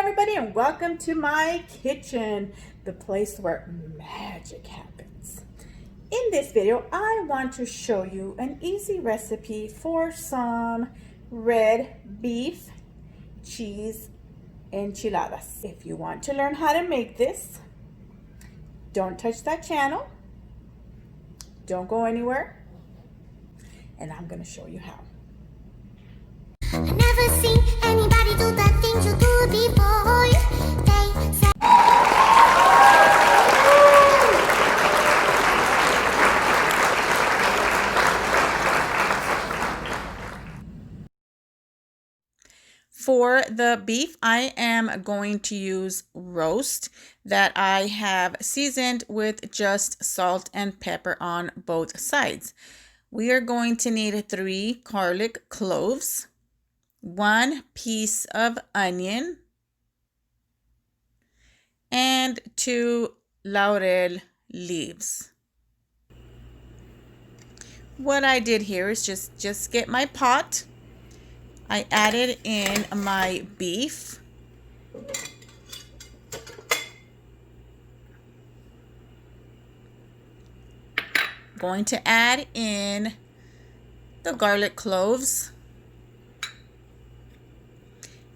everybody, and welcome to my kitchen, the place where magic happens. In this video, I want to show you an easy recipe for some red beef cheese enchiladas. If you want to learn how to make this, don't touch that channel, don't go anywhere, and I'm going to show you how. I never seen anybody do the things you do before. They say for the beef, I am going to use roast that I have seasoned with just salt and pepper on both sides. We are going to need 3 garlic cloves, 1 piece of onion, and 2 laurel leaves. What I did here is just get my pot. I added in my beef. Going to add in the garlic cloves,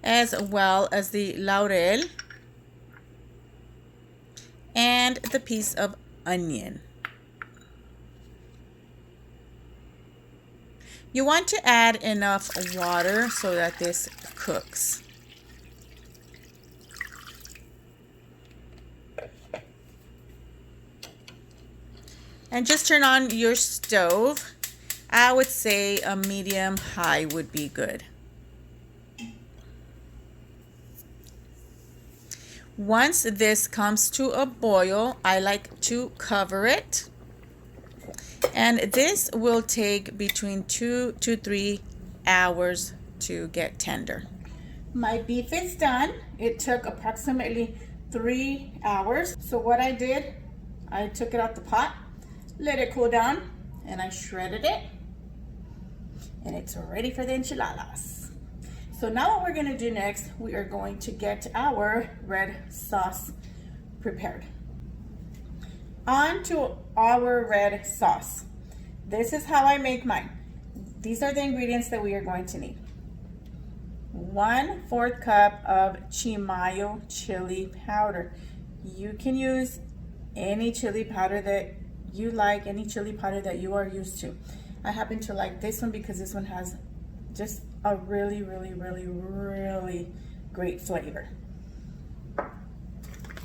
as well as the laurel and the piece of onion. You want to add enough water so that this cooks. And just turn on your stove. I would say a medium high would be good. Once this comes to a boil, I like to cover it. And this will take between 2 to 3 hours to get tender. My beef is done. It took approximately 3 hours. So what I did, I took it out the pot, let it cool down, and I shredded it. And it's ready for the enchiladas. So now what we're gonna do next, we are going to get our red sauce prepared. On to our red sauce. This is how I make mine. These are the ingredients that we are going to need. 1/4 cup of chimayo chili powder. You can use any chili powder that you like, any chili powder that you are used to. I happen to like this one because this one has just a really great flavor.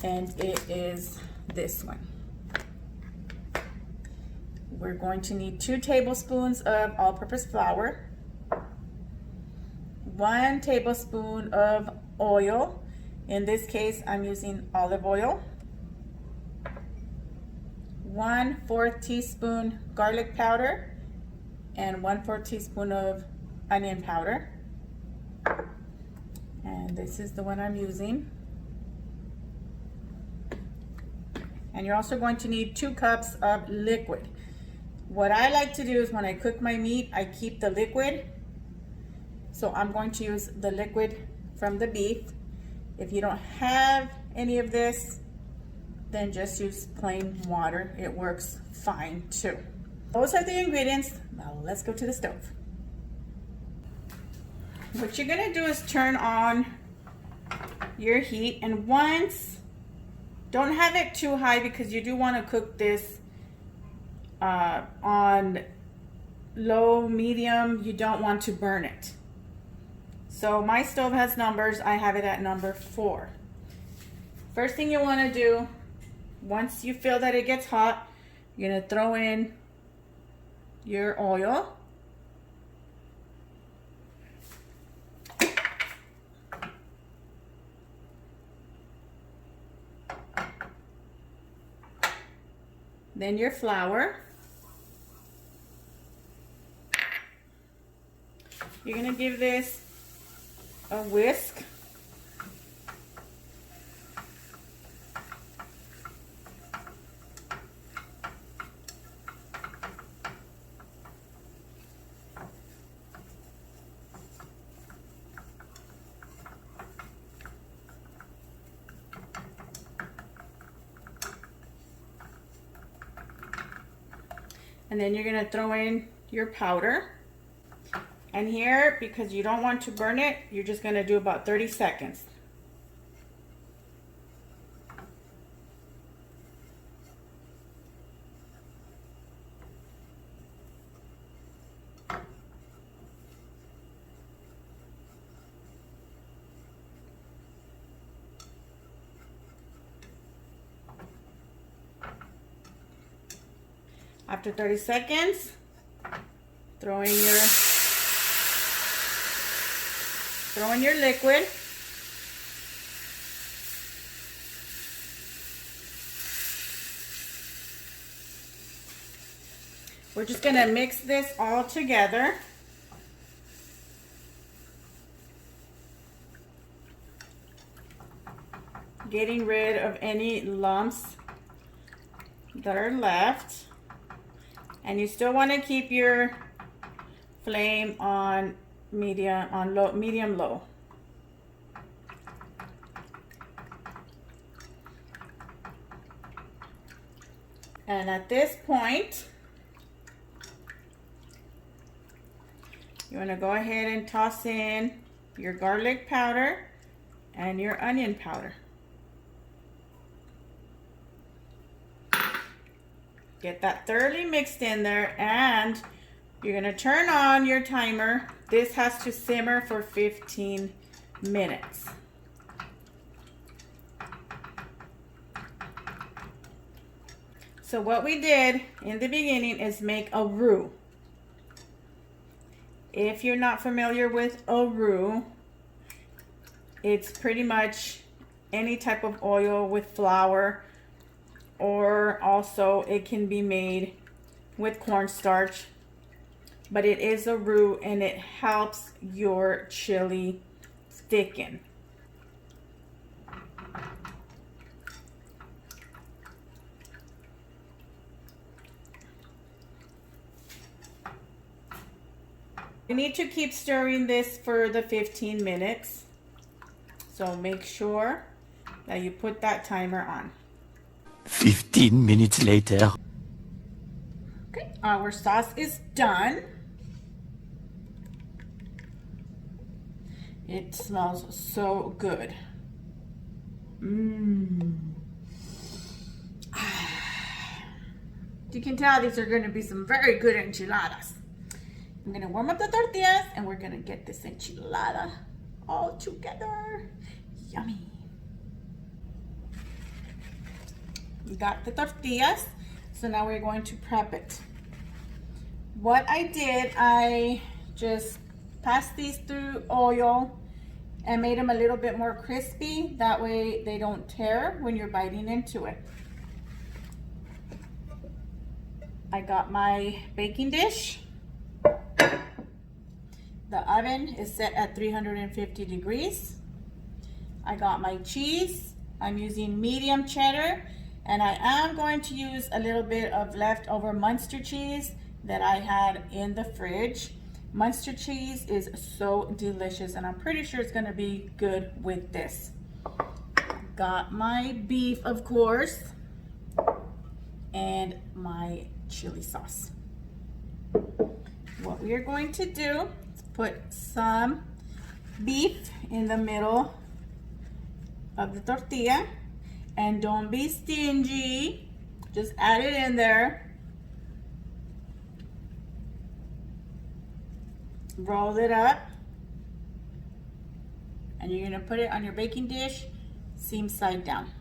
And it is this one. We're going to need 2 tablespoons of all-purpose flour, 1 tablespoon of oil. In this case, I'm using olive oil. 1/4 teaspoon garlic powder and 1/4 teaspoon of onion powder. And this is the one I'm using. And you're also going to need 2 cups of liquid. What I like to do is when I cook my meat, I keep the liquid. So I'm going to use the liquid from the beef. If you don't have any of this, then just use plain water. It works fine too. Those are the ingredients. Now let's go to the stove. What you're gonna do is turn on your heat, and don't have it too high because you do want to cook this on low, medium. You don't want to burn it. So my stove has numbers. I have it at number 4. First thing you want to do, once you feel that it gets hot, you're going to throw in your oil. Then your flour. You're going to give this a whisk. And then you're gonna throw in your powder. And here, because you don't want to burn it, you're just gonna do about 30 seconds. After 30 seconds, throw in your liquid. We're just gonna mix this all together. Getting rid of any lumps that are left. And you still want to keep your flame on medium low. And at this point, you want to go ahead and toss in your garlic powder and your onion powder. Get that thoroughly mixed in there, and you're gonna turn on your timer. This has to simmer for 15 minutes. So what we did in the beginning is make a roux. If you're not familiar with a roux, it's pretty much any type of oil with flour, or also it can be made with cornstarch, but it is a roux and it helps your chili thicken. You need to keep stirring this for the 15 minutes, so make sure that you put that timer on. 15 minutes later. Okay, our sauce is done. It smells so good. You can tell these are going to be some very good enchiladas. I'm going to warm up the tortillas and we're going to get this enchilada all together. Yummy. We got the tortillas, so now we're going to prep it. What I did, I just passed these through oil and made them a little bit more crispy. That way they don't tear when you're biting into it. I got my baking dish. The oven is set at 350 degrees. I got my cheese. I'm using medium cheddar, and I am going to use a little bit of leftover Munster cheese that I had in the fridge. Munster cheese is so delicious, and I'm pretty sure it's gonna be good with this. Got my beef, of course, and my chili sauce. What we are going to do is put some beef in the middle of the tortilla, and don't be stingy, just add it in there. Roll it up, and you're gonna put it on your baking dish, seam side down.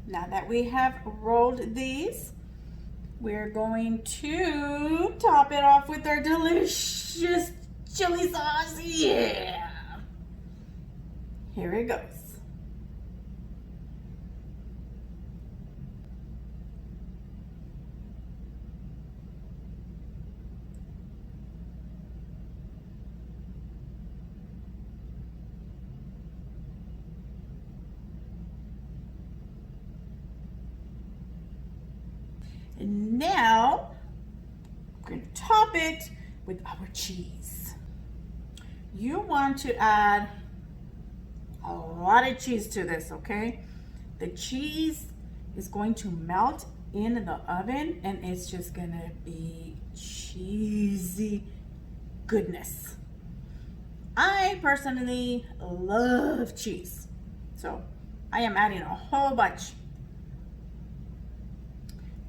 Now that we have rolled these, we're going to top it off with our delicious chili sauce. Yeah! Here it goes. And now we're going to top it with our cheese. You want to add a lot of cheese to this, okay? The cheese is going to melt in the oven and it's just gonna be cheesy goodness. I personally love cheese, so I am adding a whole bunch.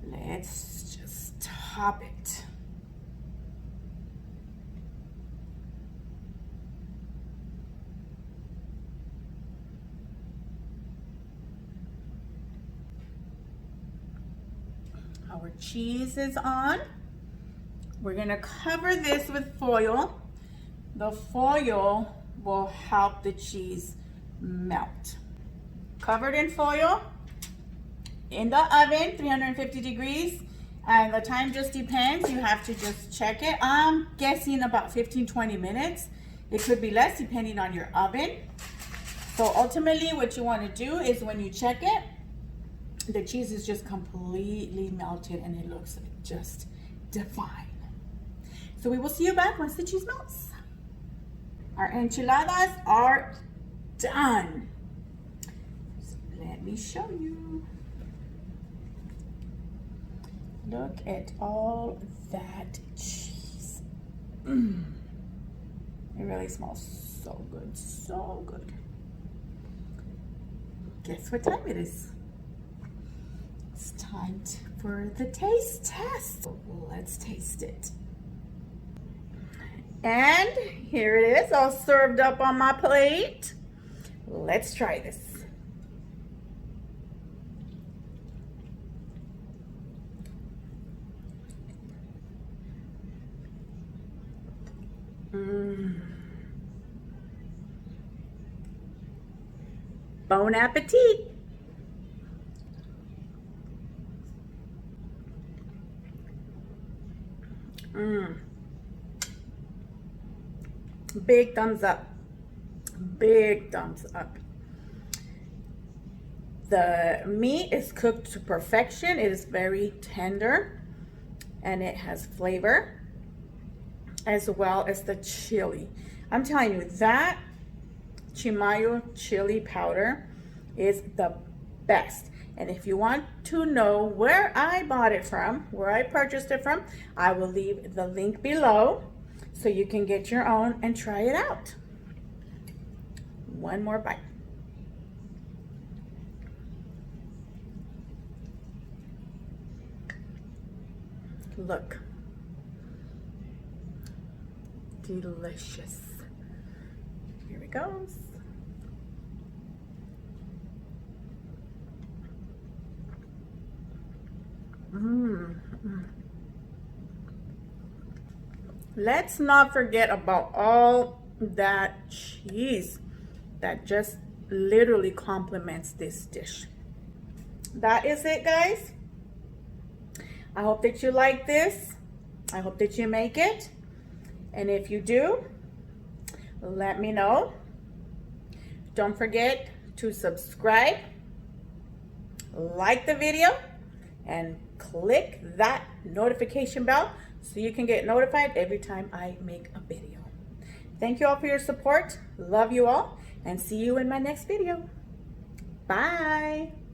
Let's just top it. Our cheese is on. We're gonna cover this with foil. The foil will help the cheese melt. Covered in foil, in the oven, 350 degrees, and the time just depends. You have to just check it. I'm guessing about 15-20 minutes. It could be less depending on your oven. So ultimately what you want to do is when you check it, the cheese is just completely melted and it looks just divine. So we will see you back once the cheese melts. Our enchiladas are done. So let me show you. Look at all that cheese. It really smells so good, so good. Guess what time it is? It's time for the taste test. Let's taste it. And here it is, all served up on my plate. Let's try this. Bon appetit. Big thumbs up. Big thumbs up. The meat is cooked to perfection. It is very tender and it has flavor, as well as the chili. I'm telling you, that chimayo chili powder is the best. And if you want to know where I bought it from, where I purchased it from, I will leave the link below so you can get your own and try it out. One more bite. Look. Delicious. Here it goes. Let's not forget about all that cheese that just literally complements this dish. That is it, guys. I hope that you like this. I hope that you make it. And if you do, let me know. Don't forget to subscribe, like the video, and click that notification bell so you can get notified every time I make a video. Thank you all for your support. Love you all, and see you in my next video. Bye.